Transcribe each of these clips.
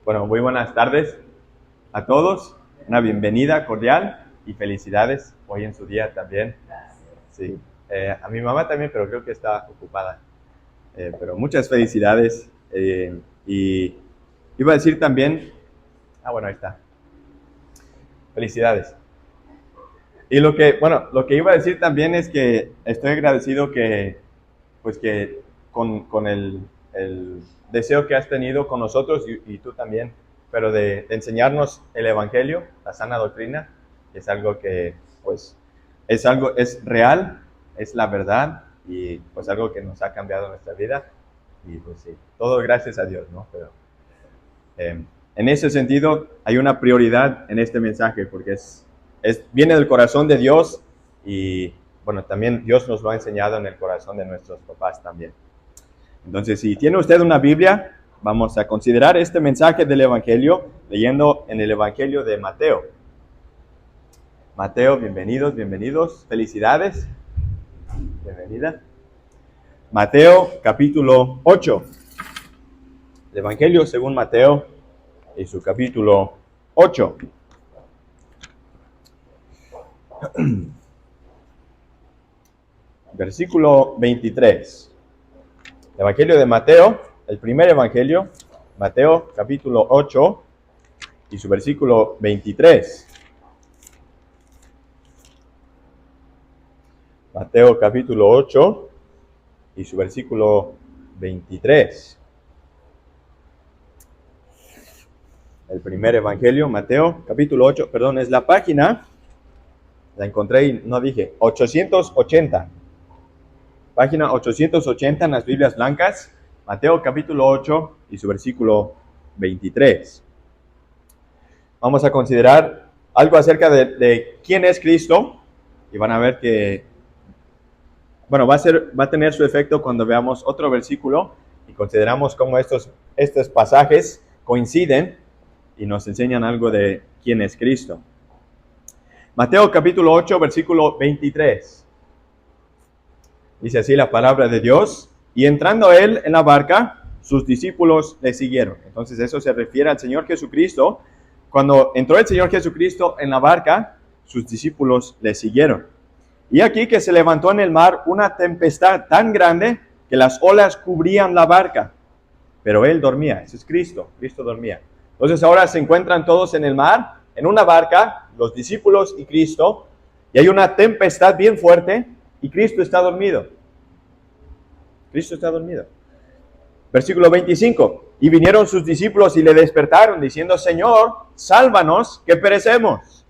Bueno, muy buenas tardes a todos. Una bienvenida cordial y felicidades hoy en su día también. Sí, a mi mamá también, pero creo que está ocupada. Pero muchas felicidades. Y iba a decir también, bueno, ahí está. Felicidades. Y lo que iba a decir también es que estoy agradecido que con el deseo que has tenido con nosotros y tú también, pero de enseñarnos el Evangelio, la sana doctrina, es algo que, pues, es real, es la verdad y pues algo que nos ha cambiado nuestra vida y pues sí, todo gracias a Dios, ¿no? Pero en ese sentido hay una prioridad en este mensaje porque viene del corazón de Dios y bueno, también Dios nos lo ha enseñado en el corazón de nuestros papás también. Entonces, si tiene usted una Biblia, vamos a considerar este mensaje del Evangelio leyendo en el Evangelio de Mateo. Mateo, bienvenidos, felicidades, bienvenida. Mateo, capítulo 8. El Evangelio según Mateo y su capítulo 8. Versículo 23. El Evangelio de Mateo, el primer Evangelio, Mateo capítulo 8 y su versículo 23. Mateo capítulo 8 y su versículo 23. El primer Evangelio, Mateo capítulo 8, perdón, es la página, la encontré y no dije, 880. Página 880 en las Biblias blancas, Mateo capítulo 8 y su versículo 23. Vamos a considerar algo acerca de quién es Cristo y van a ver que, bueno, va a tener su efecto cuando veamos otro versículo y consideramos cómo estos pasajes coinciden y nos enseñan algo de quién es Cristo. Mateo capítulo 8, versículo 23. Dice así la palabra de Dios: y entrando él en la barca, sus discípulos le siguieron. Entonces eso se refiere al Señor Jesucristo. Cuando entró el Señor Jesucristo en la barca, sus discípulos le siguieron. Y aquí que se levantó en el mar una tempestad tan grande que las olas cubrían la barca. Pero él dormía. Ese es Cristo. Cristo dormía. Entonces ahora se encuentran todos en el mar, en una barca, los discípulos y Cristo, y hay una tempestad bien fuerte y Cristo está dormido. Cristo está dormido. Versículo 25. Y vinieron sus discípulos y le despertaron diciendo: Señor, sálvanos que perecemos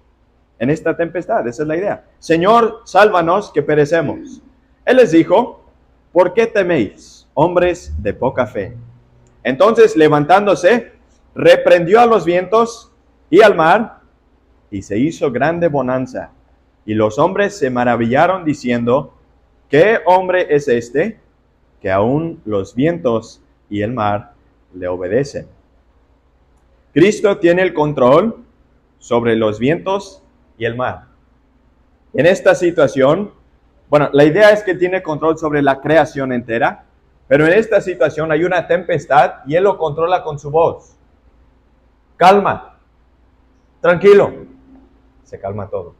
en esta tempestad. Esa es la idea. Señor, sálvanos que perecemos. Él les dijo: ¿por qué teméis, hombres de poca fe? Entonces, levantándose, reprendió a los vientos y al mar, y se hizo grande bonanza. Y los hombres se maravillaron diciendo: ¿qué hombre es este, que aún los vientos y el mar le obedecen? Cristo tiene el control sobre los vientos y el mar. En esta situación, bueno, la idea es que tiene control sobre la creación entera, pero en esta situación hay una tempestad y Él lo controla con su voz. Calma, tranquilo, se calma todo.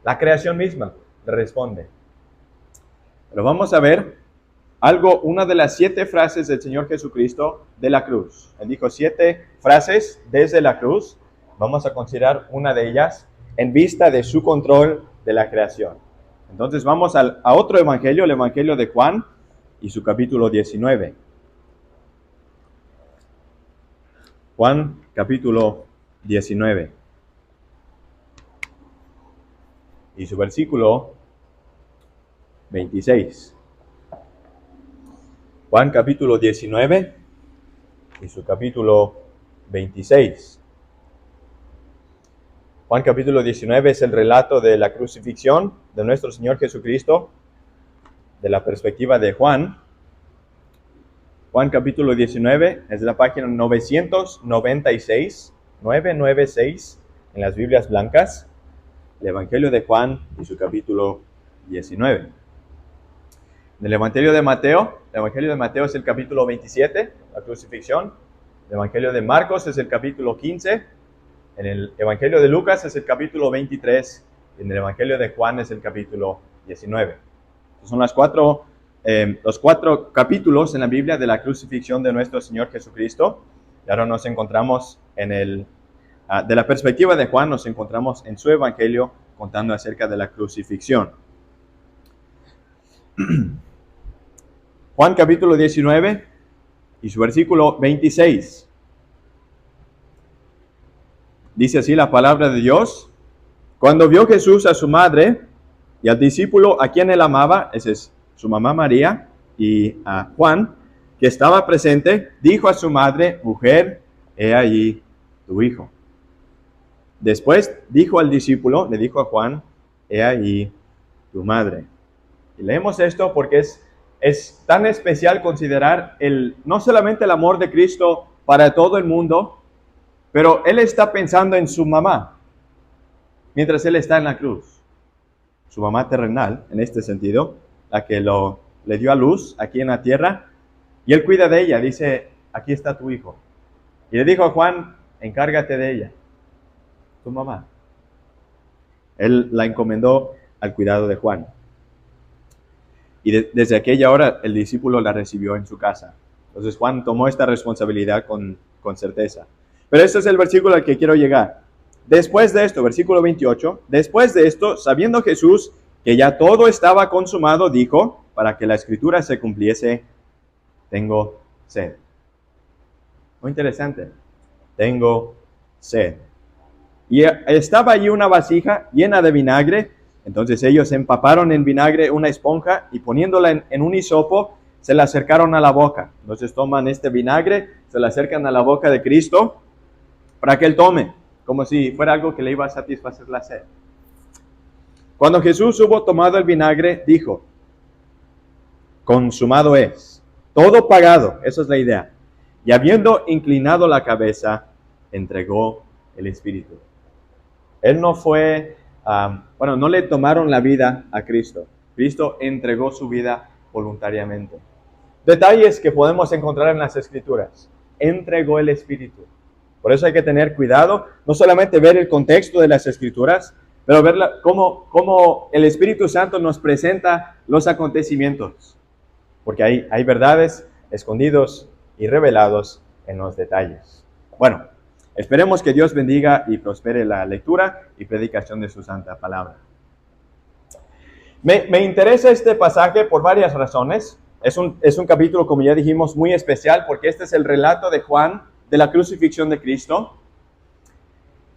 La creación misma le responde. Pero vamos a ver una de las 7 frases del Señor Jesucristo de la cruz. Él dijo 7 frases desde la cruz. Vamos a considerar una de ellas en vista de su control de la creación. Entonces vamos a otro evangelio, el Evangelio de Juan y su capítulo 19. Juan capítulo 19 y su versículo 26. Juan capítulo 19 y su capítulo 26. Juan capítulo 19 es el relato de la crucifixión de nuestro Señor Jesucristo, de la perspectiva de Juan. Juan capítulo 19 es la página 996 en las Biblias blancas. El Evangelio de Juan y su capítulo 19. En el Evangelio de Mateo es el capítulo 27, la crucifixión. El Evangelio de Marcos es el capítulo 15. En el Evangelio de Lucas es el capítulo 23. Y en el Evangelio de Juan es el capítulo 19. Estos son los cuatro capítulos en la Biblia de la crucifixión de nuestro Señor Jesucristo. Y ahora nos encontramos de la perspectiva de Juan, nos encontramos en su Evangelio contando acerca de la crucifixión. Juan capítulo 19 y su versículo 26. Dice así la palabra de Dios: cuando vio Jesús a su madre y al discípulo a quien él amaba, esa es su mamá María, y a Juan, que estaba presente, dijo a su madre: mujer, he ahí tu hijo. Después dijo al discípulo, le dijo a Juan: he ahí tu madre. Y leemos esto porque es tan especial considerar no solamente el amor de Cristo para todo el mundo, pero Él está pensando en su mamá, mientras Él está en la cruz. Su mamá terrenal, en este sentido, la que le dio a luz aquí en la tierra, y Él cuida de ella, dice: aquí está tu hijo. Y le dijo a Juan: encárgate de ella, tu mamá. Él la encomendó al cuidado de Juan. Y desde aquella hora el discípulo la recibió en su casa. Entonces Juan tomó esta responsabilidad con certeza. Pero este es el versículo al que quiero llegar. Después de esto, versículo 28, después de esto, sabiendo Jesús que ya todo estaba consumado, dijo, para que la escritura se cumpliese: tengo sed. Muy interesante. Tengo sed. Y estaba allí una vasija llena de vinagre. Entonces ellos empaparon en vinagre una esponja y poniéndola en un hisopo, se la acercaron a la boca. Entonces toman este vinagre, se la acercan a la boca de Cristo para que Él tome, como si fuera algo que le iba a satisfacer la sed. Cuando Jesús hubo tomado el vinagre, dijo: consumado es, todo pagado. Esa es la idea. Y habiendo inclinado la cabeza, entregó el Espíritu. Él no fue, no le tomaron la vida a Cristo. Cristo entregó su vida voluntariamente. Detalles que podemos encontrar en las Escrituras. Entregó el Espíritu. Por eso hay que tener cuidado, no solamente ver el contexto de las Escrituras, pero ver cómo el Espíritu Santo nos presenta los acontecimientos. Porque hay verdades escondidos y revelados en los detalles. Bueno, esperemos que Dios bendiga y prospere la lectura y predicación de su santa palabra. Me interesa este pasaje por varias razones. Es un capítulo, como ya dijimos, muy especial porque este es el relato de Juan de la crucifixión de Cristo.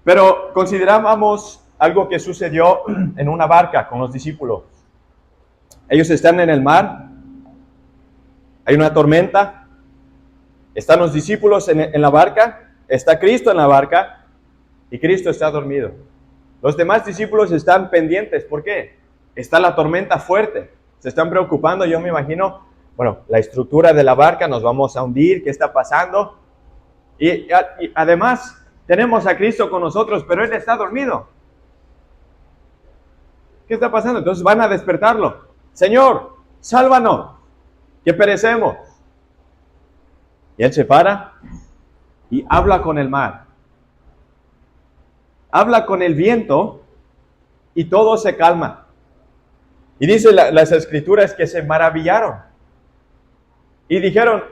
Pero considerábamos algo que sucedió en una barca con los discípulos. Ellos están en el mar, hay una tormenta, están los discípulos en la barca, está Cristo en la barca y Cristo está dormido. Los demás discípulos están pendientes. ¿Por qué? Está la tormenta fuerte. Se están preocupando. Yo me imagino, la estructura de la barca, nos vamos a hundir, ¿qué está pasando? Y además tenemos a Cristo con nosotros, pero Él está dormido. ¿Qué está pasando? Entonces van a despertarlo. Señor, sálvanos, que perecemos. Y Él se para y habla con el mar. Habla con el viento y todo se calma. Y dice las Escrituras que se maravillaron. Y dijeron,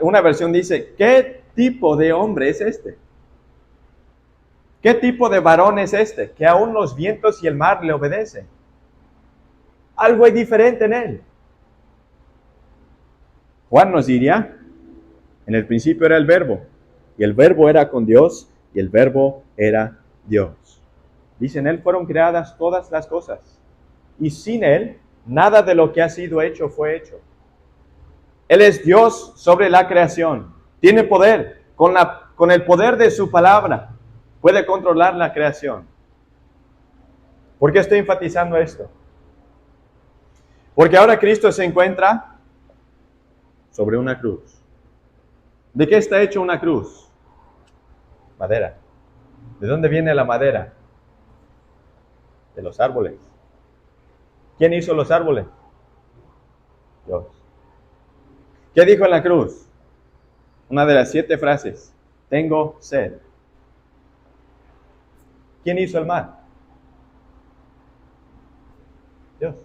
una versión dice: ¿qué tipo de hombre es este? ¿Qué tipo de varón es este? Que aún los vientos y el mar le obedecen. Algo hay diferente en él. Juan nos diría: en el principio era el Verbo, y el Verbo era con Dios, y el Verbo era Dios. Dice: en Él fueron creadas todas las cosas, y sin Él, nada de lo que ha sido hecho fue hecho. Él es Dios sobre la creación. Tiene poder. Con el poder de su palabra, puede controlar la creación. ¿Por qué estoy enfatizando esto? Porque ahora Cristo se encuentra sobre una cruz. ¿De qué está hecho una cruz? Madera. ¿De dónde viene la madera? De los árboles. ¿Quién hizo los árboles? Dios. ¿Qué dijo en la cruz? Una de las 7 frases. Tengo sed. ¿Quién hizo el mar? Dios.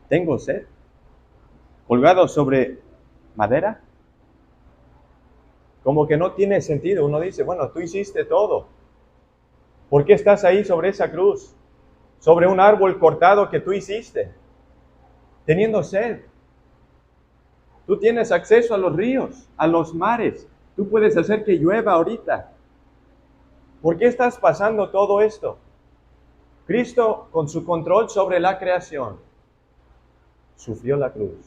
Tengo sed. Colgado sobre madera. Como que no tiene sentido. Uno dice, bueno, tú hiciste todo. ¿Por qué estás ahí sobre esa cruz? Sobre un árbol cortado que tú hiciste. Teniendo sed. Tú tienes acceso a los ríos, a los mares. Tú puedes hacer que llueva ahorita. ¿Por qué estás pasando todo esto? Cristo, con su control sobre la creación, sufrió la cruz.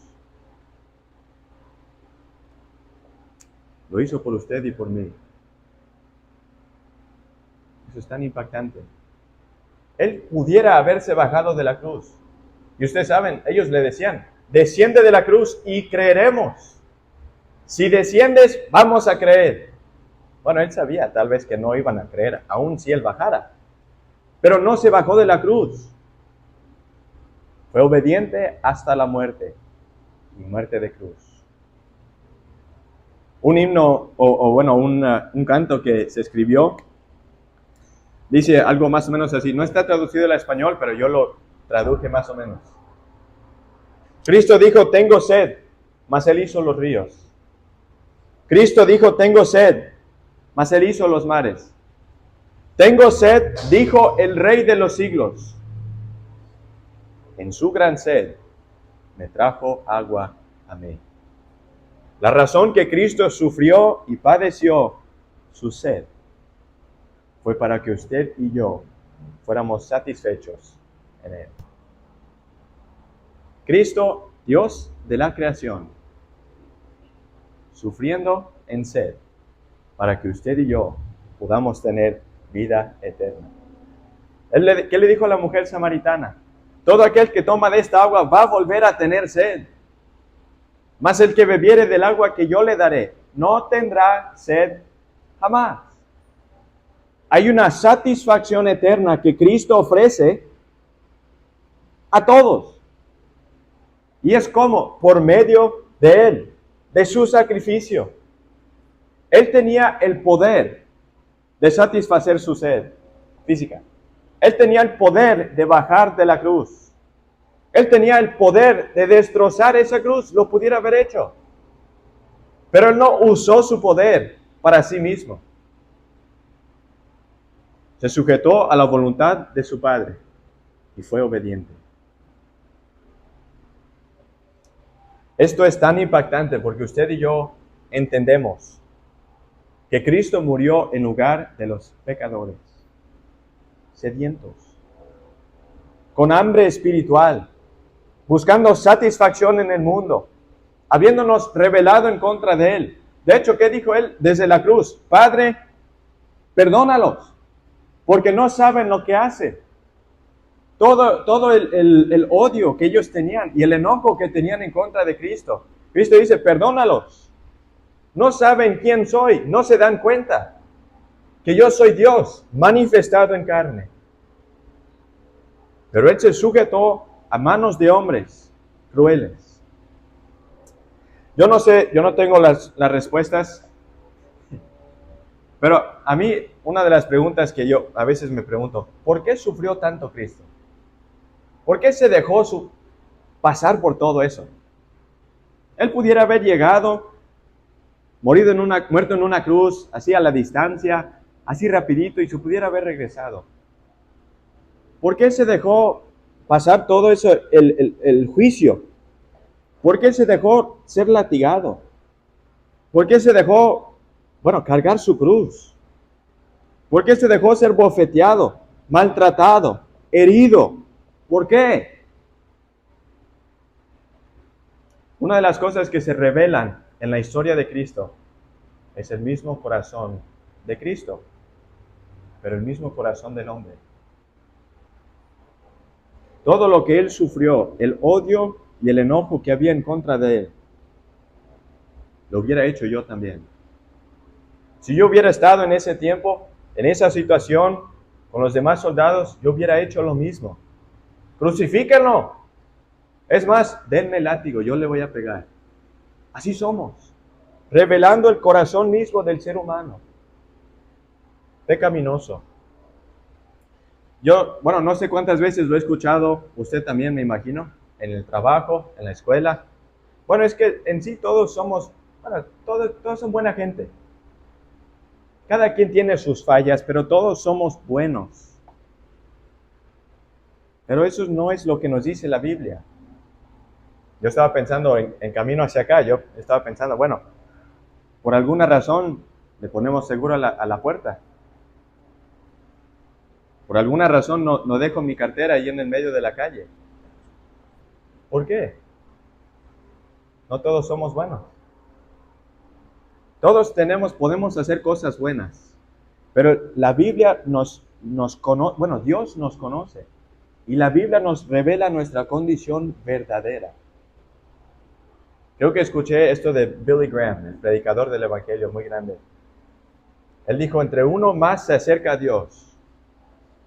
Lo hizo por usted y por mí. Eso es tan impactante. Él pudiera haberse bajado de la cruz. Y ustedes saben, ellos le decían, desciende de la cruz y creeremos. Si desciendes, vamos a creer. Bueno, él sabía tal vez que no iban a creer, aun si él bajara. Pero no se bajó de la cruz. Fue obediente hasta la muerte. Y muerte de cruz. Un himno, un canto que se escribió, dice algo más o menos así. No está traducido al español, pero yo lo traduje más o menos. Cristo dijo, tengo sed, mas Él hizo los ríos. Cristo dijo, tengo sed, mas Él hizo los mares. Tengo sed, dijo el Rey de los siglos. En su gran sed me trajo agua a mí. La razón que Cristo sufrió y padeció su sed fue para que usted y yo fuéramos satisfechos en Él. Cristo, Dios de la creación, sufriendo en sed para que usted y yo podamos tener vida eterna. ¿Qué le dijo a la mujer samaritana? Todo aquel que toma de esta agua va a volver a tener sed. Mas el que bebiere del agua que yo le daré, no tendrá sed jamás. Hay una satisfacción eterna que Cristo ofrece a todos. Y es como, por medio de Él, de su sacrificio. Él tenía el poder de satisfacer su sed física. Él tenía el poder de bajar de la cruz. Él tenía el poder de destrozar esa cruz, lo pudiera haber hecho. Pero Él no usó su poder para sí mismo. Se sujetó a la voluntad de su Padre y fue obediente. Esto es tan impactante porque usted y yo entendemos que Cristo murió en lugar de los pecadores, sedientos, con hambre espiritual, buscando satisfacción en el mundo, habiéndonos rebelado en contra de Él. De hecho, ¿qué dijo Él desde la cruz? Padre, perdónalos, porque no saben lo que hacen. Todo el odio que ellos tenían y el enojo que tenían en contra de Cristo. Cristo dice, perdónalos. No saben quién soy, no se dan cuenta que yo soy Dios manifestado en carne. Pero Él se sujetó a manos de hombres crueles. Yo no sé, yo no tengo las respuestas, pero a mí una de las preguntas que yo a veces me pregunto, ¿por qué sufrió tanto Cristo? ¿Por qué se dejó pasar por todo eso? Él pudiera haber llegado, muerto en una cruz, así a la distancia, así rapidito, y se pudiera haber regresado. ¿Por qué se dejó pasar todo eso, el juicio? ¿Por qué se dejó ser latigado? ¿Por qué se dejó, cargar su cruz? ¿Por qué se dejó ser bofeteado, maltratado, herido? ¿Por qué? Una de las cosas que se revelan en la historia de Cristo es el mismo corazón de Cristo, pero el mismo corazón del hombre. Todo lo que Él sufrió, el odio y el enojo que había en contra de Él, lo hubiera hecho yo también. Si yo hubiera estado en ese tiempo, en esa situación, con los demás soldados, yo hubiera hecho lo mismo. Crucifíquenlo. Es más, denme el látigo, yo le voy a pegar. Así somos, revelando el corazón mismo del ser humano. Pecaminoso. Yo, no sé cuántas veces lo he escuchado, usted también me imagino, en el trabajo, en la escuela. Bueno, es que en sí todos somos, todos son buena gente. Cada quien tiene sus fallas, pero todos somos buenos. Pero eso no es lo que nos dice la Biblia. Yo estaba pensando en camino hacia acá, yo estaba pensando, bueno, por alguna razón le ponemos seguro a la puerta. Por alguna razón no dejo mi cartera ahí en el medio de la calle. ¿Por qué? No todos somos buenos. Todos podemos hacer cosas buenas, pero la Biblia nos conoce, Dios nos conoce, y la Biblia nos revela nuestra condición verdadera. Creo que escuché esto de Billy Graham, el predicador del Evangelio muy grande. Él dijo, entre uno más se acerca a Dios,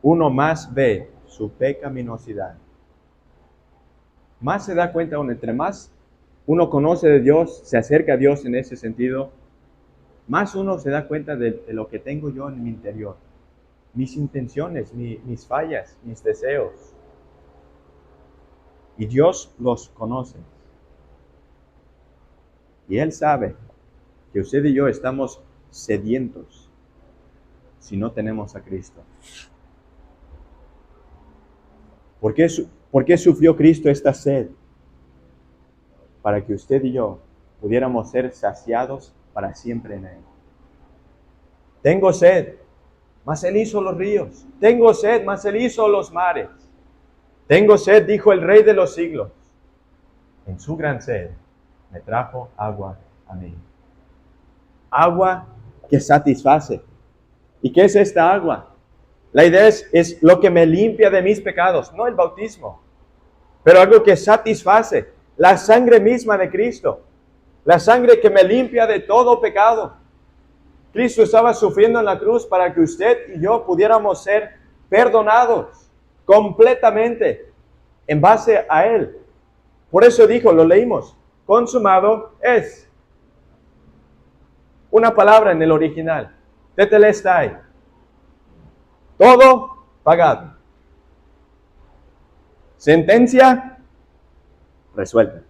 uno más ve su pecaminosidad. Más se da cuenta uno, entre más uno conoce de Dios, se acerca a Dios en ese sentido, más uno se da cuenta de lo que tengo yo en mi interior, mis intenciones, mis fallas, mis deseos. Y Dios los conoce. Y Él sabe que usted y yo estamos sedientos si no tenemos a Cristo. ¿Por qué sufrió Cristo esta sed? Para que usted y yo pudiéramos ser saciados para siempre en Él. Tengo sed, mas Él hizo los ríos. Tengo sed, mas Él hizo los mares. Tengo sed, dijo el Rey de los siglos. En su gran sed me trajo agua a mí. Agua que satisface. ¿Y qué es esta agua? La idea es lo que me limpia de mis pecados, no el bautismo, pero algo que satisface, la sangre misma de Cristo, la sangre que me limpia de todo pecado. Cristo estaba sufriendo en la cruz para que usted y yo pudiéramos ser perdonados completamente en base a Él. Por eso dijo, lo leímos, consumado es. Una palabra en el original, tetelestai. Todo pagado. Sentencia resuelta.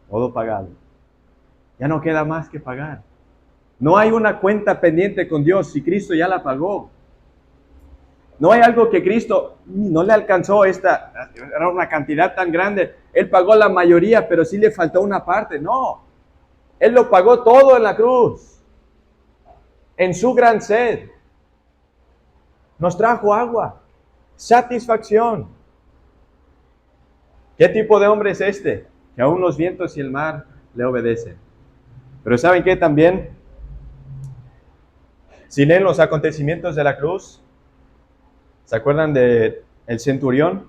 Todo pagado. Ya no queda más que pagar. No hay una cuenta pendiente con Dios si Cristo ya la pagó. No hay algo que Cristo no le alcanzó era una cantidad tan grande. Él pagó la mayoría, pero sí le faltó una parte. No. Él lo pagó todo en la cruz. En su gran sed. Nos trajo agua. Satisfacción. ¿Qué tipo de hombre es este? Que aún los vientos y el mar le obedecen. Pero ¿saben qué también? Si leen los acontecimientos de la cruz, ¿se acuerdan de el centurión?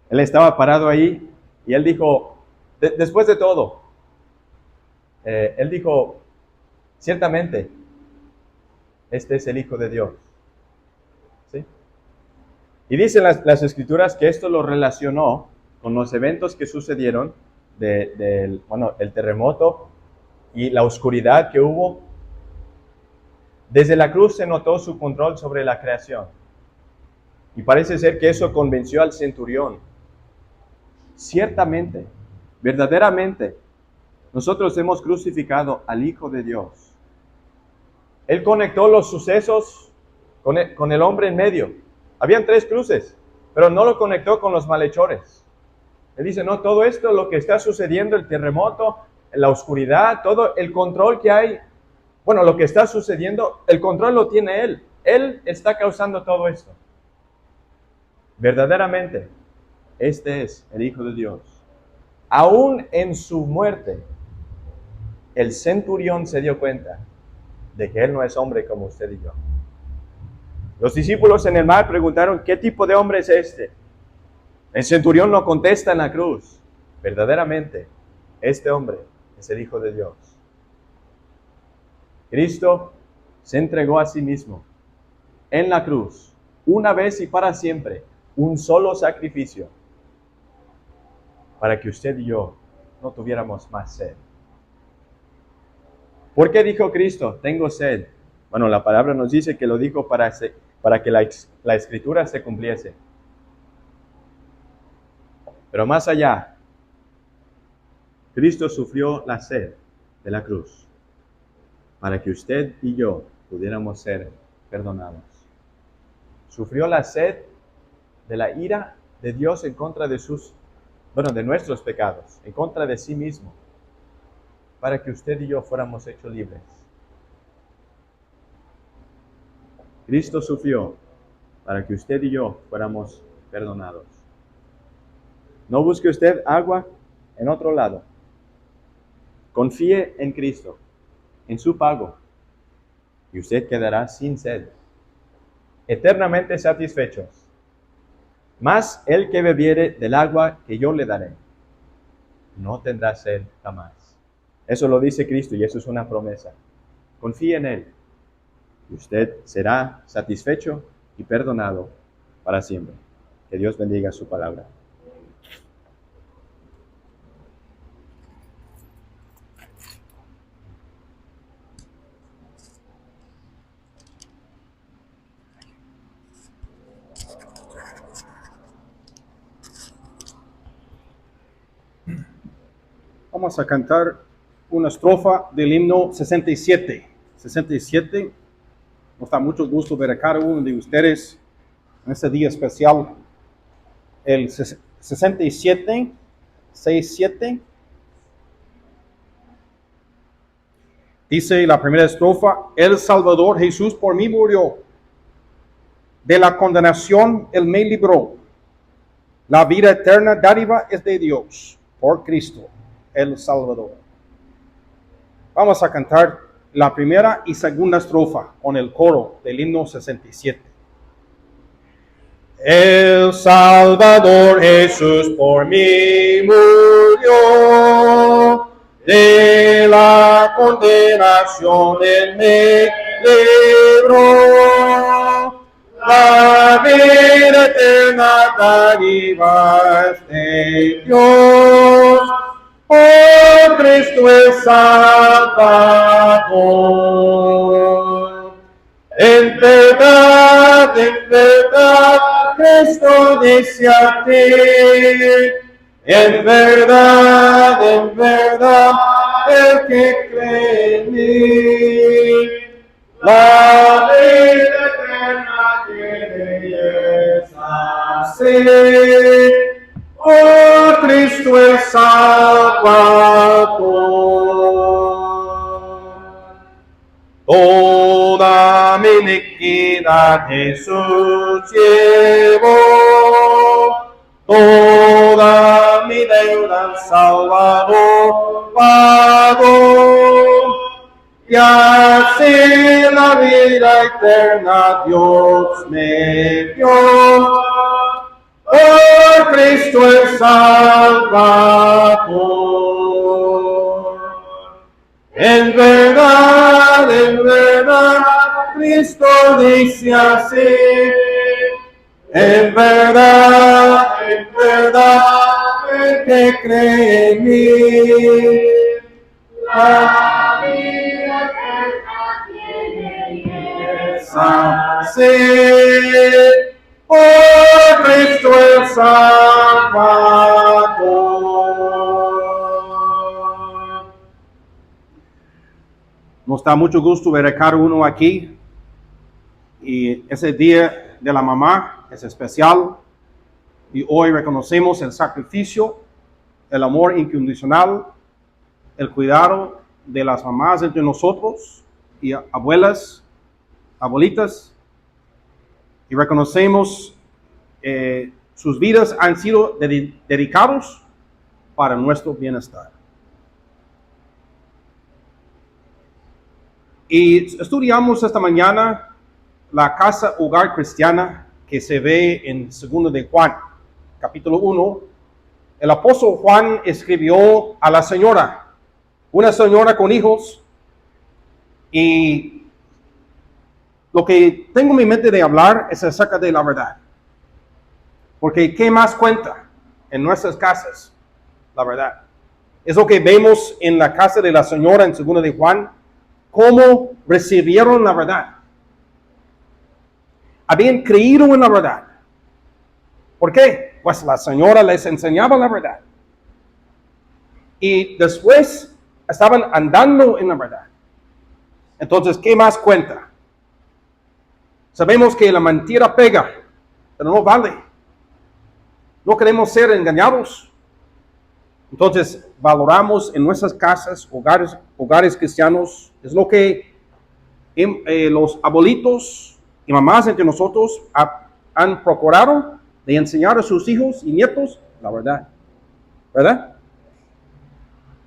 Él estaba parado ahí y él dijo, después de todo, él dijo, ciertamente, este es el Hijo de Dios. ¿Sí? Y dicen las Escrituras que esto lo relacionó con los eventos que sucedieron, el terremoto y la oscuridad que hubo. Desde la cruz se notó su control sobre la creación. Y parece ser que eso convenció al centurión. Ciertamente, verdaderamente, nosotros hemos crucificado al Hijo de Dios. Él conectó los sucesos con el hombre en medio. Habían 3 cruces, pero no lo conectó con los malhechores. Él dice, no, todo esto, lo que está sucediendo, el terremoto, la oscuridad, todo el control que hay, lo que está sucediendo, el control lo tiene Él. Él está causando todo esto. Verdaderamente, este es el Hijo de Dios. Aún en su muerte, el centurión se dio cuenta de que Él no es hombre como usted y yo. Los discípulos en el mar preguntaron, ¿qué tipo de hombre es este? El centurión no contesta en la cruz. Verdaderamente, este hombre es el Hijo de Dios. Cristo se entregó a sí mismo en la cruz, una vez y para siempre, un solo sacrificio para que usted y yo no tuviéramos más sed. ¿Por qué dijo Cristo, tengo sed? Bueno, la palabra nos dice que lo dijo para que la escritura se cumpliese. Pero más allá, Cristo sufrió la sed de la cruz para que usted y yo pudiéramos ser perdonados. Sufrió la sed de la ira de Dios en contra de de nuestros pecados, en contra de sí mismo, para que usted y yo fuéramos hechos libres. Cristo sufrió para que usted y yo fuéramos perdonados. No busque usted agua en otro lado. Confíe en Cristo, en su pago, y usted quedará sin sed, eternamente satisfechos. Mas el que bebiere del agua que yo le daré, no tendrá sed jamás. Eso lo dice Cristo y eso es una promesa. Confíe en Él y usted será satisfecho y perdonado para siempre. Que Dios bendiga su palabra. Vamos a cantar una estrofa del himno 67. 67. Nos da mucho gusto ver a cada uno de ustedes en este día especial. El 67, 67. Dice la primera estrofa: El Salvador Jesús por mí murió, de la condenación Él me libró. La vida eterna dádiva es de Dios, por Cristo el Salvador. Vamos a cantar la primera y segunda estrofa con el coro del himno 67. El Salvador Jesús por mí murió, de la condenación Él me libró. La vida eterna dádiva es de Dios, por Cristo el Salvador. En verdad, Cristo dice a ti, en verdad, el que cree en mí, la vida eterna tiene y es así. Oh Cristo el Salvador. Toda mi iniquidad Jesús llevó, toda mi deuda al Salvador pagó, y así la vida eterna Dios me dio. Oh Cristo el Salvador. En verdad, Cristo dice así. En verdad, el que cree en mí, la vida eterna tiene y es así. Oh Cristo el Salvador. Nos da mucho gusto ver a cada uno aquí, y ese día de la mamá es especial, y hoy reconocemos el sacrificio, el amor incondicional, el cuidado de las mamás entre nosotros y abuelas, abuelitas, y reconocemos sus vidas han sido dedicados para nuestro bienestar. Y estudiamos esta mañana la casa hogar cristiana que se ve en 2 de Juan, capítulo 1. El apóstol Juan escribió a la señora, una señora con hijos, y lo que tengo en mi mente de hablar es acerca de la verdad. Porque ¿qué más cuenta en nuestras casas? La verdad. Es lo que vemos en la casa de la señora en 2 de Juan. ¿Cómo recibieron la verdad? Habían creído en la verdad. ¿Por qué? Pues la señora les enseñaba la verdad. Y después estaban andando en la verdad. Entonces, ¿qué más cuenta? Sabemos que la mentira pega, pero no vale. No queremos ser engañados. Entonces, valoramos en nuestras casas, hogares cristianos, es lo que los abuelitos y mamás entre nosotros han procurado de enseñar a sus hijos y nietos la verdad. ¿Verdad?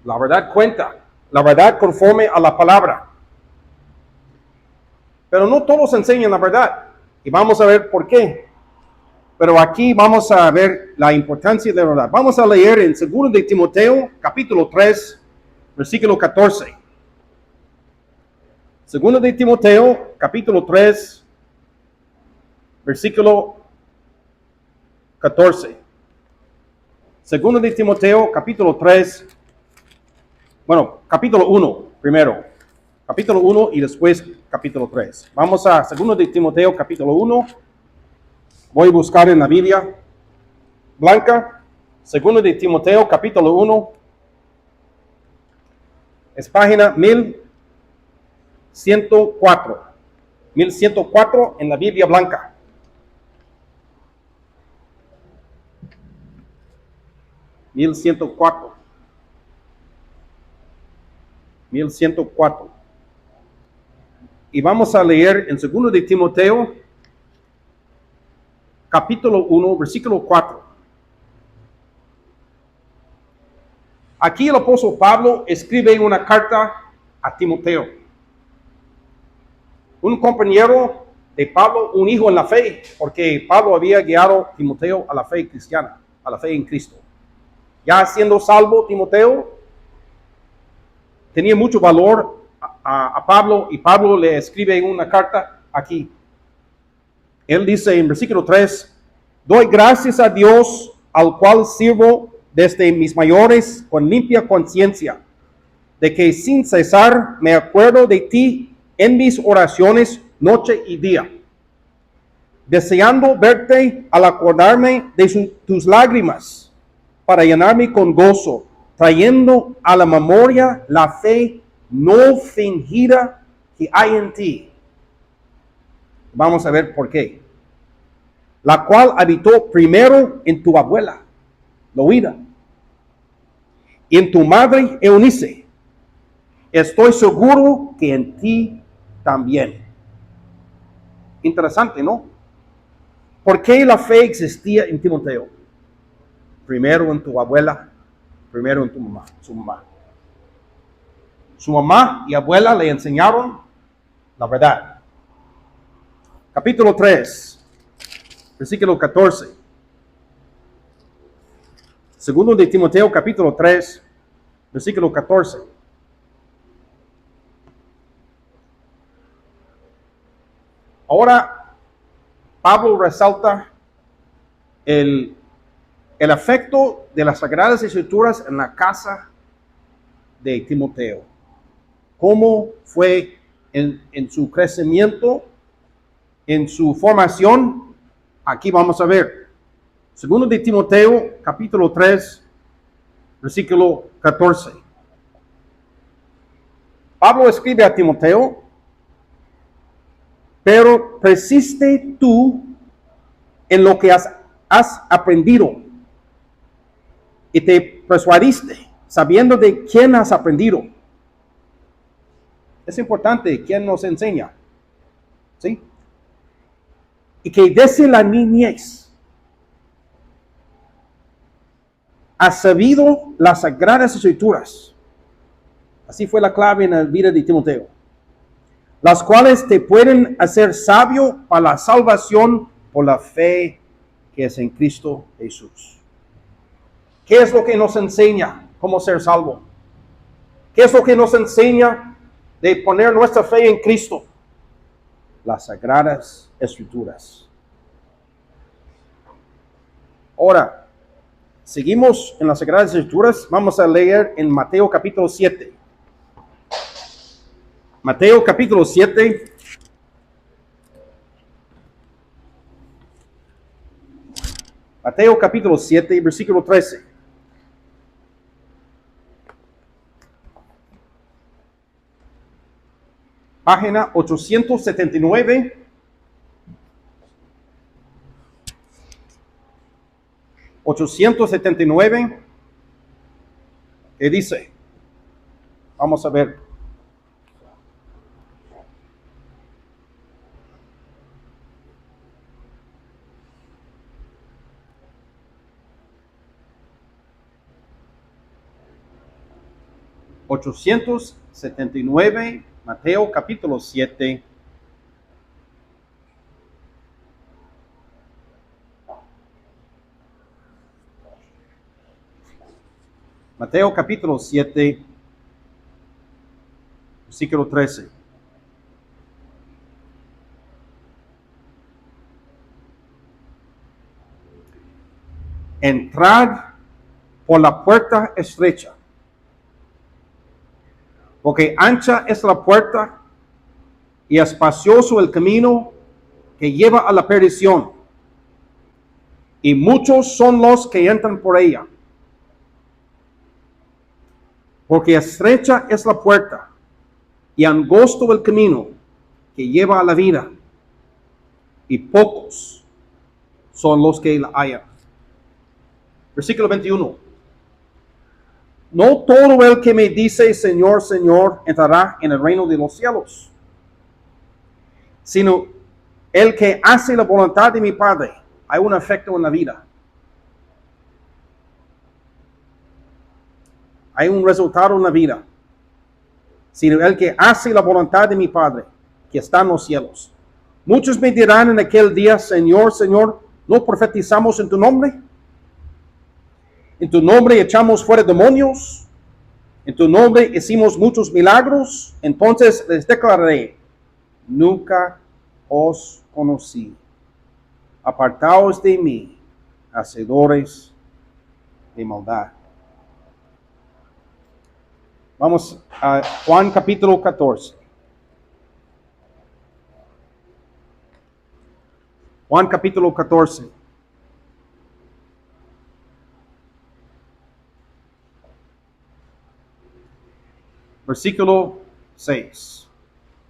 La verdad cuenta, la verdad conforme a la palabra. Pero no todos enseñan la verdad. Y vamos a ver por qué. Pero aquí vamos a ver la importancia de la verdad. Vamos a leer en 2 de Timoteo, capítulo 3, versículo 14. 2 de Timoteo, capítulo 3, versículo 14. 2 de Timoteo, capítulo 3, bueno, capítulo 1 primero. Capítulo 1 y después capítulo 3. Vamos a 2 de Timoteo, capítulo 1. Voy a buscar en la Biblia blanca. 2 de Timoteo, capítulo 1. Es página 1104. 1104 en la Biblia blanca. (1104). Y vamos a leer en 2 de Timoteo, capítulo 1, versículo 4. Aquí el apóstol Pablo escribe una carta a Timoteo, un compañero de Pablo, un hijo en la fe, porque Pablo había guiado a Timoteo a la fe cristiana, a la fe en Cristo. Ya siendo salvo Timoteo, tenía mucho valor a Pablo, y Pablo le escribe una carta aquí. Él dice en versículo 3, doy gracias a Dios, al cual sirvo desde mis mayores con limpia conciencia, de que sin cesar me acuerdo de ti en mis oraciones noche y día, deseando verte al acordarme de tus lágrimas, para llenarme con gozo, trayendo a la memoria la fe no fingida que hay en ti. Vamos a ver por qué. La cual habitó primero en tu abuela, Loida, y en tu madre Eunice. Estoy seguro que en ti también. Interesante, ¿no? ¿Por qué la fe existía en Timoteo? Primero en tu abuela, primero en tu mamá, su mamá. Su mamá y abuela le enseñaron la verdad. Capítulo 3, versículo 14. 2 de Timoteo, capítulo 3, versículo 14. Ahora, Pablo resalta el efecto de las Sagradas Escrituras en la casa de Timoteo. Cómo fue en su crecimiento, en su formación. Aquí vamos a ver. 2 de Timoteo, capítulo 3, versículo 14. Pablo escribe a Timoteo, pero persiste tú en lo que has aprendido y te persuadiste, sabiendo de quién has aprendido. Es importante quién nos enseña, ¿sí? Y que desde la niñez has sabido las Sagradas Escrituras. Así fue la clave en la vida de Timoteo. Las cuales te pueden hacer sabio para la salvación por la fe que es en Cristo Jesús. ¿Qué es lo que nos enseña cómo ser salvo? ¿Qué es lo que nos enseña de poner nuestra fe en Cristo? Las Sagradas Escrituras. Ahora, seguimos en las Sagradas Escrituras. Vamos a leer en Mateo capítulo 7. Mateo capítulo 7. Mateo capítulo 7, versículo 13. Página 879. 879. ¿Qué dice? Vamos a ver. ...879... Mateo capítulo 7... Mateo capítulo 7... versículo 13... Entrad por la puerta estrecha, porque ancha es la puerta y espacioso el camino que lleva a la perdición, y muchos son los que entran por ella. Porque estrecha es la puerta y angosto el camino que lleva a la vida, y pocos son los que la hallan. Versículo 21. No todo el que me dice Señor, Señor, entrará en el reino de los cielos, sino el que hace la voluntad de mi Padre. Hay un efecto en la vida. Hay un resultado en la vida. Sino el que hace la voluntad de mi Padre, que está en los cielos. Muchos me dirán en aquel día, Señor, Señor, ¿no profetizamos en tu nombre? En tu nombre echamos fuera demonios. En tu nombre hicimos muchos milagros. Entonces les declararé, nunca os conocí. Apartaos de mí, hacedores de maldad. Vamos a Juan capítulo 14. Juan capítulo 14. Versículo 6.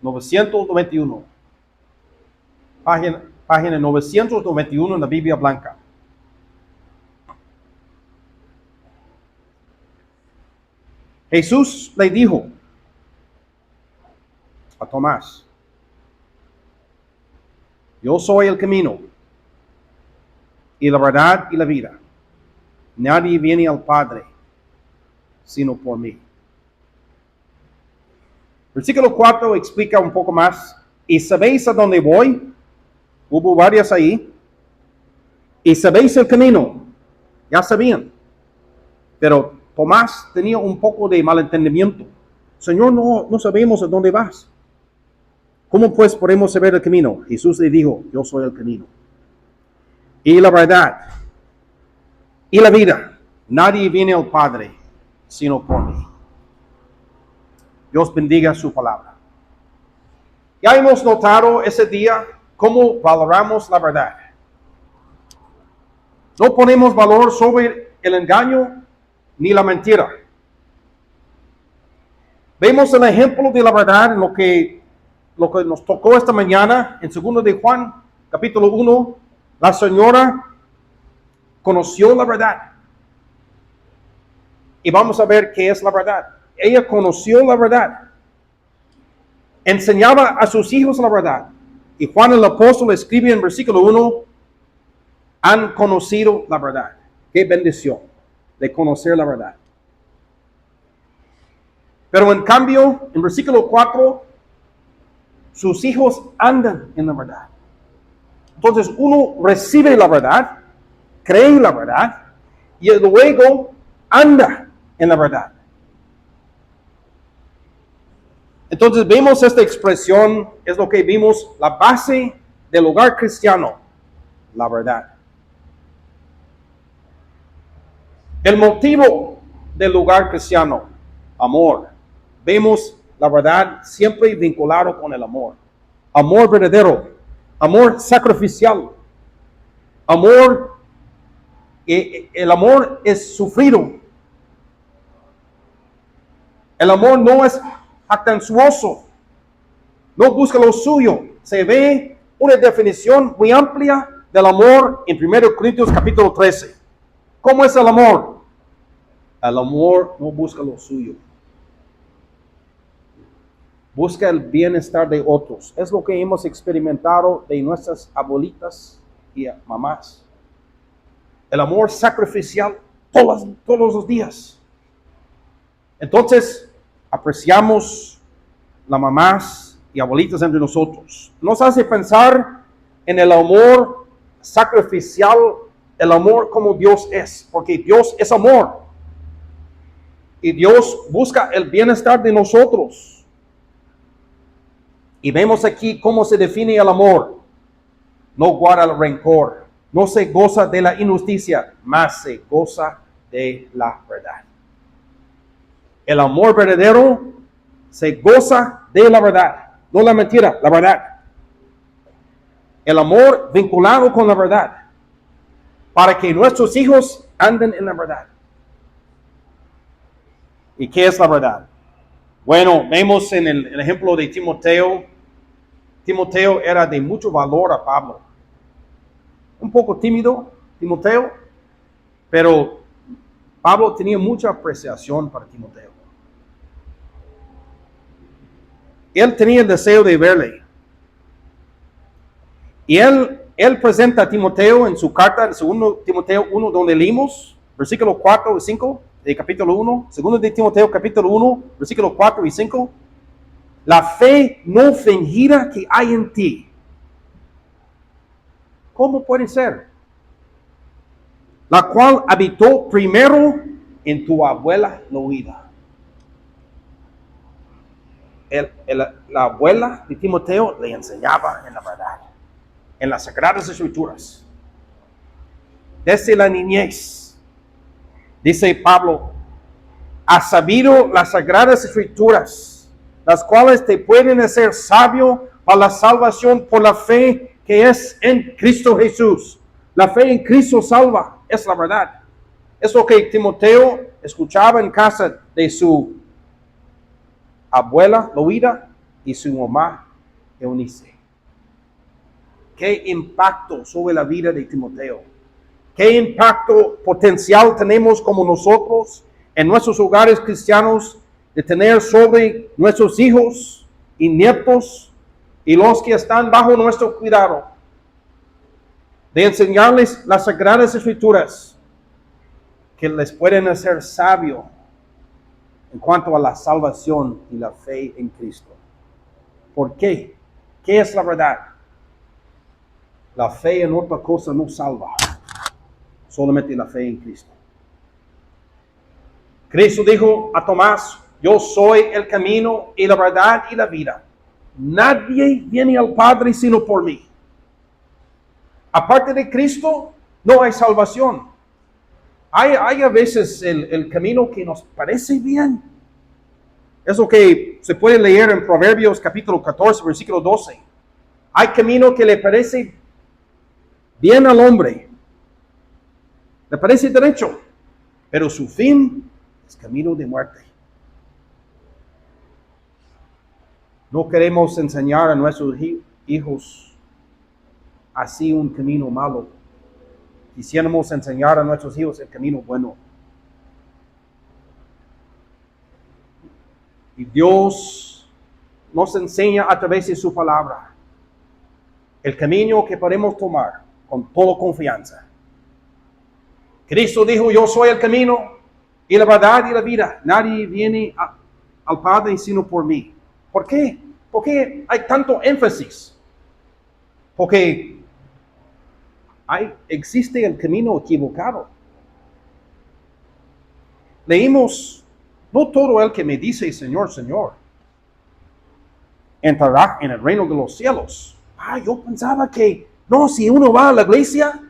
991. Página 991 en la Biblia Blanca. Jesús le dijo a Tomás, yo soy el camino y la verdad y la vida. Nadie viene al Padre sino por mí. Versículo 4 explica un poco más. ¿Y sabéis a dónde voy? Hubo varias ahí. ¿Y sabéis el camino? Ya sabían. Pero Tomás tenía un poco de malentendimiento. Señor, no sabemos a dónde vas. ¿Cómo pues podemos saber el camino? Jesús le dijo, yo soy el camino. Y la verdad. Y la vida. Nadie viene al Padre sino por mí. Dios bendiga su palabra. Ya hemos notado ese día cómo valoramos la verdad. No ponemos valor sobre el engaño ni la mentira. Vemos el ejemplo de la verdad en lo que nos tocó esta mañana en 2 de Juan, capítulo 1. La señora conoció la verdad. Y vamos a ver qué es la verdad. Ella conoció la verdad. Enseñaba a sus hijos la verdad. Y Juan el apóstol escribe en versículo 1, han conocido la verdad. Qué bendición de conocer la verdad. Pero en cambio, en versículo 4, sus hijos andan en la verdad. Entonces uno recibe la verdad, cree la verdad, y luego anda en la verdad. Entonces vemos esta expresión, es lo que vimos, la base del hogar cristiano, la verdad. El motivo del lugar cristiano, amor. Vemos la verdad siempre vinculado con el amor. Amor verdadero, amor sacrificial, amor, el amor es sufrido. El amor no es jactancioso, no busca lo suyo. Se ve una definición muy amplia del amor en 1 Corintios capítulo 13. ¿Cómo es el amor? El amor no busca lo suyo. Busca el bienestar de otros. Es lo que hemos experimentado de nuestras abuelitas y mamás. El amor sacrificial todos los días. Entonces, apreciamos las mamás y abuelitas entre nosotros. Nos hace pensar en el amor sacrificial, el amor como Dios es, porque Dios es amor. Y Dios busca el bienestar de nosotros. Y vemos aquí cómo se define el amor. No guarda el rencor, no se goza de la injusticia, mas se goza de la verdad. El amor verdadero se goza de la verdad, no la mentira, la verdad. El amor vinculado con la verdad, para que nuestros hijos anden en la verdad. ¿Y qué es la verdad? Bueno, vemos en el ejemplo de Timoteo. Timoteo era de mucho valor a Pablo. Un poco tímido, Timoteo, pero Pablo tenía mucha apreciación para Timoteo. Él tenía el deseo de verle. Y él presenta a Timoteo en su carta, en 2 Timoteo 1, donde leímos, versículos 4 y 5 de capítulo 1, 2 de Timoteo capítulo 1, versículos 4 y 5. La fe no fingida que hay en ti. ¿Cómo puede ser? La cual habitó primero en tu abuela Loida. La abuela de Timoteo le enseñaba en la verdad, en las Sagradas Escrituras. Desde la niñez, dice Pablo, has sabido las Sagradas Escrituras, las cuales te pueden hacer sabio para la salvación por la fe que es en Cristo Jesús. La fe en Cristo salva, es la verdad. Es lo que Timoteo escuchaba en casa de su abuela Loida y su mamá Eunice. ¿Qué impacto sobre la vida de Timoteo? ¿Qué impacto potencial tenemos como nosotros en nuestros hogares cristianos de tener sobre nuestros hijos y nietos y los que están bajo nuestro cuidado? De enseñarles las Sagradas Escrituras que les pueden hacer sabios en cuanto a la salvación y la fe en Cristo. ¿Por qué? ¿Qué es la verdad? La fe en otra cosa no salva, solamente la fe en Cristo. Cristo dijo a Tomás, yo soy el camino y la verdad y la vida. Nadie viene al Padre sino por mí. Aparte de Cristo, no hay salvación. Hay a veces el camino que nos parece bien. Es lo que se puede leer en Proverbios capítulo 14, versículo 12. Hay camino que le parece bien al hombre. Le parece derecho, pero su fin es camino de muerte. No queremos enseñar a nuestros hijos así un camino malo. Quisiéramos enseñar a nuestros hijos el camino bueno. Y Dios nos enseña a través de su palabra el camino que podemos tomar con toda confianza. Cristo dijo, yo soy el camino y la verdad y la vida. Nadie viene al Padre sino por mí. ¿Por qué? ¿Por qué hay tanto énfasis? Porque existe el camino equivocado. Leímos, no todo el que me dice Señor, Señor, entrará en el reino de los cielos. Yo pensaba que, no, si uno va a la iglesia,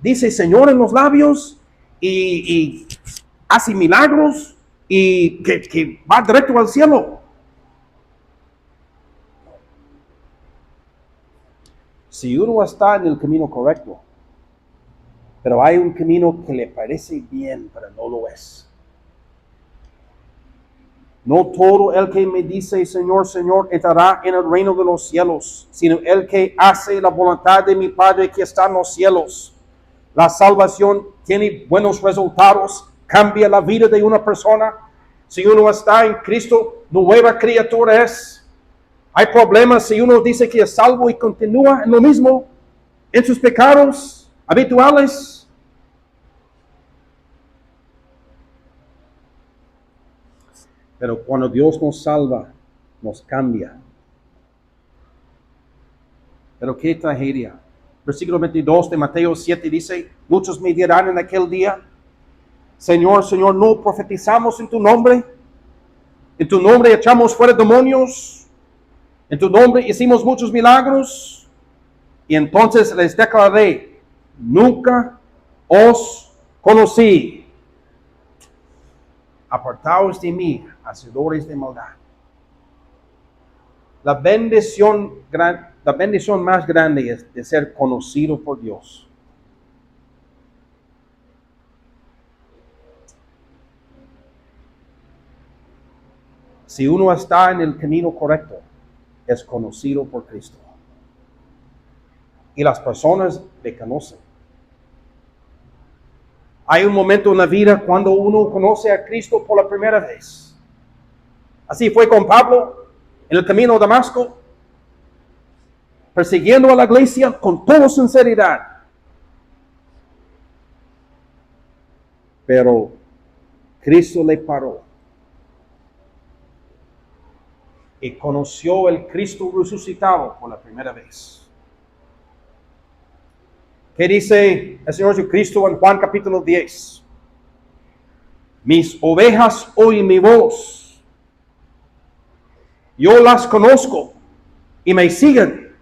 dice Señor en los labios, y hace milagros y que va directo al cielo. Si uno está en el camino correcto, pero hay un camino que le parece bien, pero no lo es. No todo el que me dice Señor, Señor, entrará en el reino de los cielos, sino el que hace la voluntad de mi Padre que está en los cielos. La salvación tiene buenos resultados, cambia la vida de una persona. Si uno está en Cristo, nueva criatura es. Hay problemas si uno dice que es salvo y continúa en lo mismo, en sus pecados habituales. Pero cuando Dios nos salva, nos cambia. Pero qué tragedia. Versículo 22 de Mateo 7 dice, muchos me dirán en aquel día, Señor, Señor, ¿no profetizamos en tu nombre? En tu nombre echamos fuera demonios. En tu nombre hicimos muchos milagros. Y entonces les declaré, nunca os conocí. Apartaos de mí, hacedores de maldad. La bendición más grande es de ser conocido por Dios. Si uno está en el camino correcto, es conocido por Cristo. Y las personas le conocen. Hay un momento en la vida cuando uno conoce a Cristo por la primera vez. Así fue con Pablo en el camino a Damasco, persiguiendo a la iglesia con toda sinceridad. Pero Cristo le paró y conoció el Cristo resucitado por la primera vez. ¿Qué dice el Señor Jesucristo en Juan capítulo 10? Mis ovejas oyen mi voz. Yo las conozco y me siguen.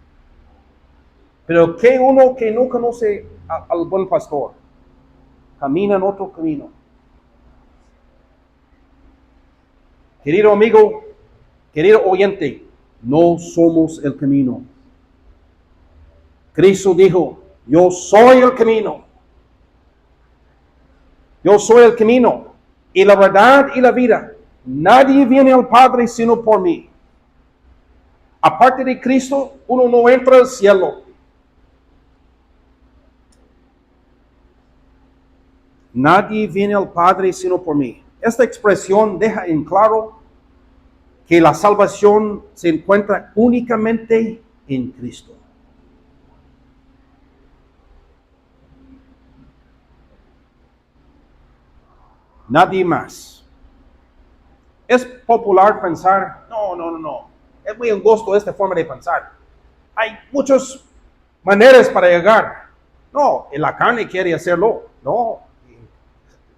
Pero que uno que no conoce al buen pastor, camina en otro camino. Querido amigo, querido oyente, no somos el camino. Cristo dijo, yo soy el camino. Yo soy el camino y la verdad y la vida. Nadie viene al Padre sino por mí. Aparte de Cristo, uno no entra al cielo. Nadie viene al Padre sino por mí. Esta expresión deja en claro que la salvación se encuentra únicamente en Cristo. Nadie más. Es popular pensar, no. Es muy angosto esta forma de pensar. Hay muchas maneras para llegar. No, la carne quiere hacerlo. No,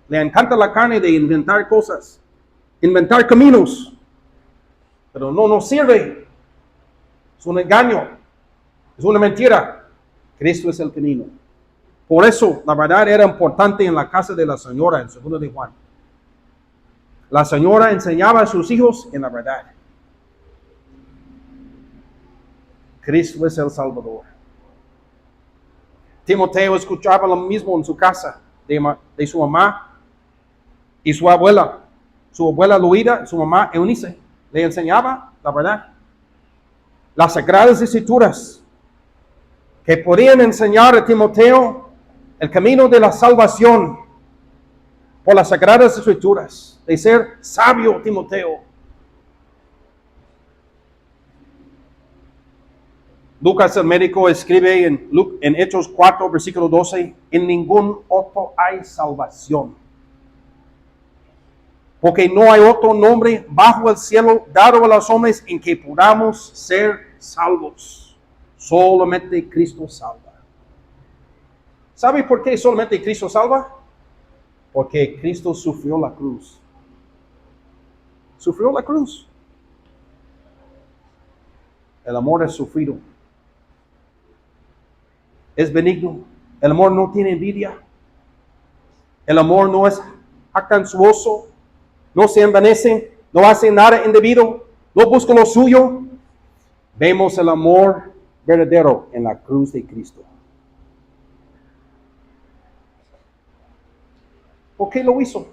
le encanta la carne de inventar cosas, inventar caminos. Pero no nos sirve. Es un engaño. Es una mentira. Cristo es el camino. Por eso, la verdad era importante en la casa de la señora, en 2 de Juan. La señora enseñaba a sus hijos en la verdad. Cristo es el Salvador. Timoteo escuchaba lo mismo en su casa de su mamá y su abuela. Su abuela Luida, su mamá Eunice, le enseñaba la verdad. Las Sagradas Escrituras que podían enseñar a Timoteo el camino de la salvación por las Sagradas Escrituras. De ser sabio, Timoteo. Lucas el médico escribe en Hechos 4, versículo 12, en ningún otro hay salvación. Porque no hay otro nombre bajo el cielo dado a los hombres en que podamos ser salvos. Solamente Cristo salva. ¿Sabe por qué solamente Cristo salva? Porque Cristo sufrió la cruz. Sufrió la cruz. El amor es sufrido. Es benigno. El amor no tiene envidia. El amor no es jactancioso, no se envanece, no hace nada indebido, no busca lo suyo. Vemos el amor verdadero en la cruz de Cristo. ¿Por qué lo hizo?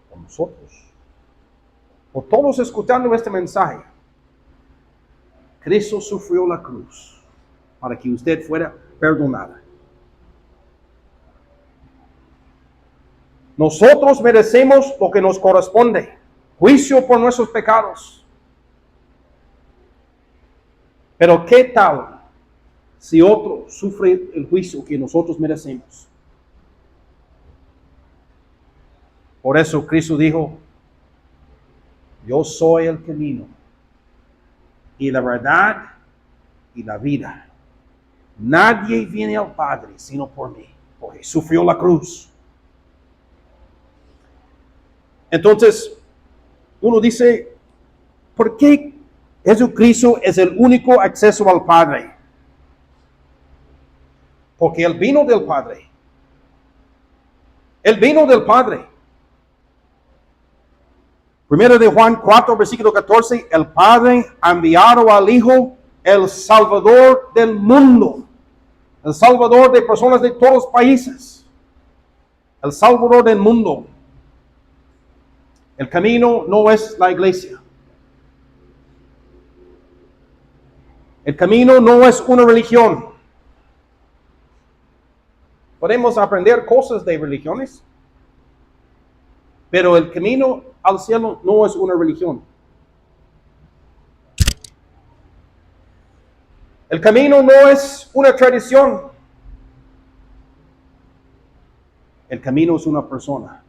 Por nosotros. Por todos escuchando este mensaje. Cristo sufrió la cruz para que usted fuera perdonado. Nosotros merecemos lo que nos corresponde, juicio por nuestros pecados. Pero ¿qué tal si otro sufre el juicio que nosotros merecemos? Por eso Cristo dijo, yo soy el camino y la verdad y la vida. Nadie viene al Padre sino por mí, porque sufrió la cruz. Entonces, uno dice, ¿por qué Jesucristo es el único acceso al Padre? Porque Él vino del Padre. Él vino del Padre. Primero de Juan 4, versículo 14, el Padre ha enviado al Hijo, el Salvador del mundo. El Salvador de personas de todos los países. El Salvador del mundo. El camino no es la iglesia. El camino no es una religión. Podemos aprender cosas de religiones, pero el camino al cielo no es una religión. El camino no es una tradición. El camino es una persona,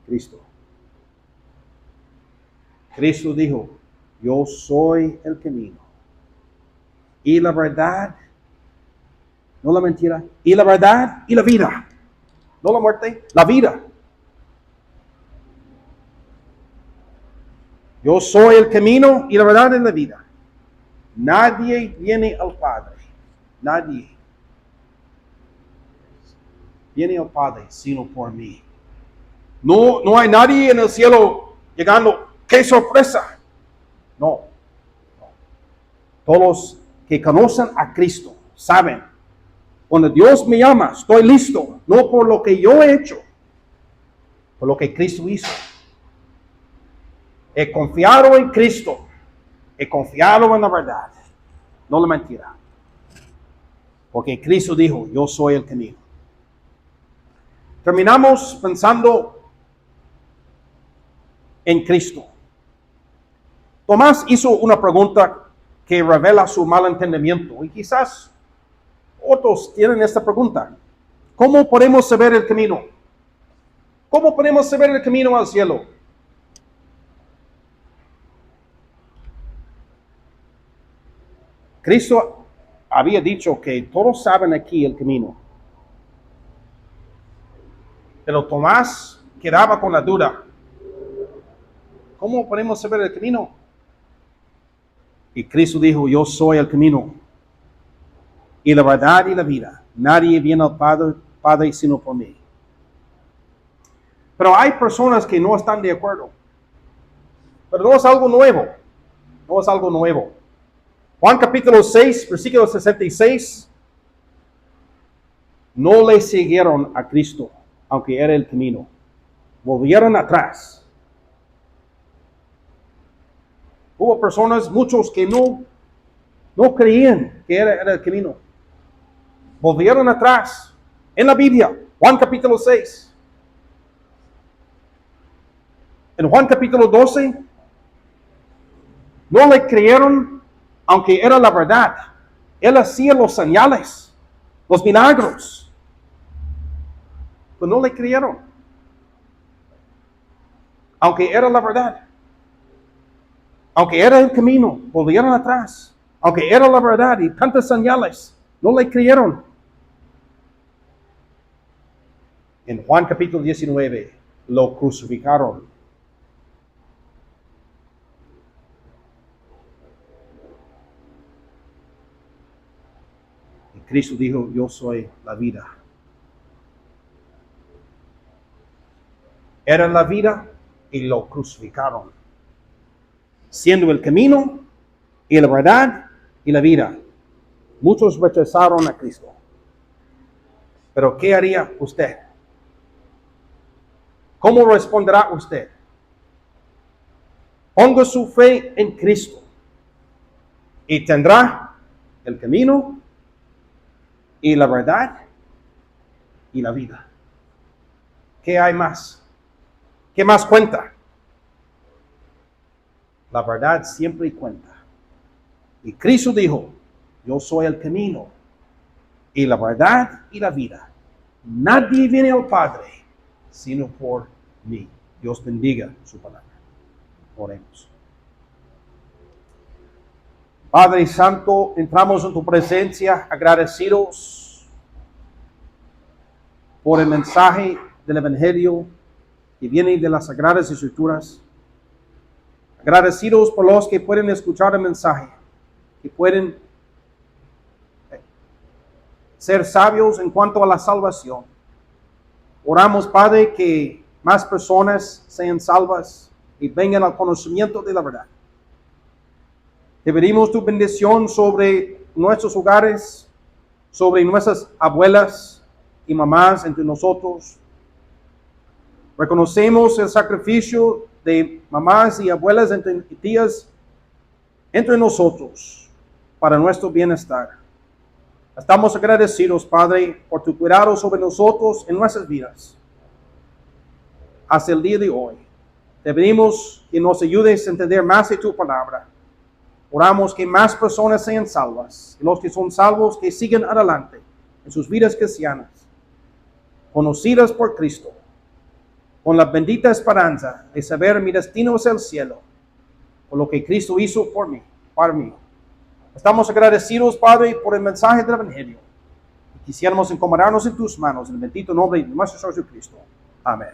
Cristo. Cristo dijo, yo soy el camino y la verdad, no la mentira, y la verdad y la vida. No la muerte, la vida. Yo soy el camino y la verdad y la vida. Nadie viene al Padre. Nadie viene al Padre sino por mí. No hay nadie en el cielo llegando. ¡Qué sorpresa! No. Todos que conocen a Cristo saben. Cuando Dios me llama, estoy listo. No por lo que yo he hecho, por lo que Cristo hizo. He confiado en Cristo. He confiado en la verdad. No la mentira. Porque Cristo dijo, yo soy el camino. Terminamos pensando en Cristo. Tomás hizo una pregunta que revela su mal entendimiento. Y quizás otros tienen esta pregunta. ¿Cómo podemos saber el camino? ¿Cómo podemos saber el camino al cielo? Cristo había dicho que todos saben aquí el camino. Pero Tomás quedaba con la duda. ¿Cómo podemos saber el camino? Y Cristo dijo, yo soy el camino y la verdad y la vida. Nadie viene al Padre sino por mí. Pero hay personas que no están de acuerdo. Pero no es algo nuevo. No es algo nuevo. Juan capítulo 6, versículo 66. No le siguieron a Cristo, aunque era el camino. Volvieron atrás. Hubo personas, muchos que no creían que era el camino. Volvieron atrás. En la Biblia, Juan capítulo 6. En Juan capítulo 12, no le creyeron, aunque era la verdad. Él hacía los señales, los milagros. Pero no le creyeron, aunque era la verdad. Aunque era el camino, volvieron atrás. Aunque era la verdad y tantas señales, no le creyeron. En Juan capítulo 19, lo crucificaron. Y Cristo dijo, yo soy la vida. era la vida y lo crucificaron, siendo el camino y la verdad y la vida. Muchos rechazaron a Cristo. Pero ¿qué haría usted? ¿Cómo responderá usted? Ponga su fe en Cristo y tendrá el camino y la verdad y la vida. ¿Qué hay más? ¿Qué más cuenta? La verdad siempre cuenta. Y Cristo dijo, yo soy el camino y la verdad y la vida. Nadie viene al Padre sino por mí. Dios bendiga su palabra. Oremos. Padre Santo, entramos en tu presencia agradecidos por el mensaje del Evangelio que viene de las Sagradas Escrituras. Agradecidos por los que pueden escuchar el mensaje, que pueden ser sabios en cuanto a la salvación. Oramos, Padre, que más personas sean salvas y vengan al conocimiento de la verdad. Te pedimos tu bendición sobre nuestros hogares, sobre nuestras abuelas y mamás entre nosotros. Reconocemos el sacrificio de mamás y abuelas y tías entre nosotros para nuestro bienestar. Estamos agradecidos, Padre, por tu cuidado sobre nosotros en nuestras vidas. Hasta el día de hoy, te pedimos que nos ayudes a entender más de tu palabra. Oramos que más personas sean salvas, y los que son salvos que sigan adelante en sus vidas cristianas, conocidas por Cristo, con la bendita esperanza de saber mi destino es el cielo, por lo que Cristo hizo por mí, para mí. Estamos agradecidos, Padre, por el mensaje del Evangelio. Quisiéramos encomendarnos en tus manos, en el bendito nombre de nuestro Señor Jesucristo. Amén.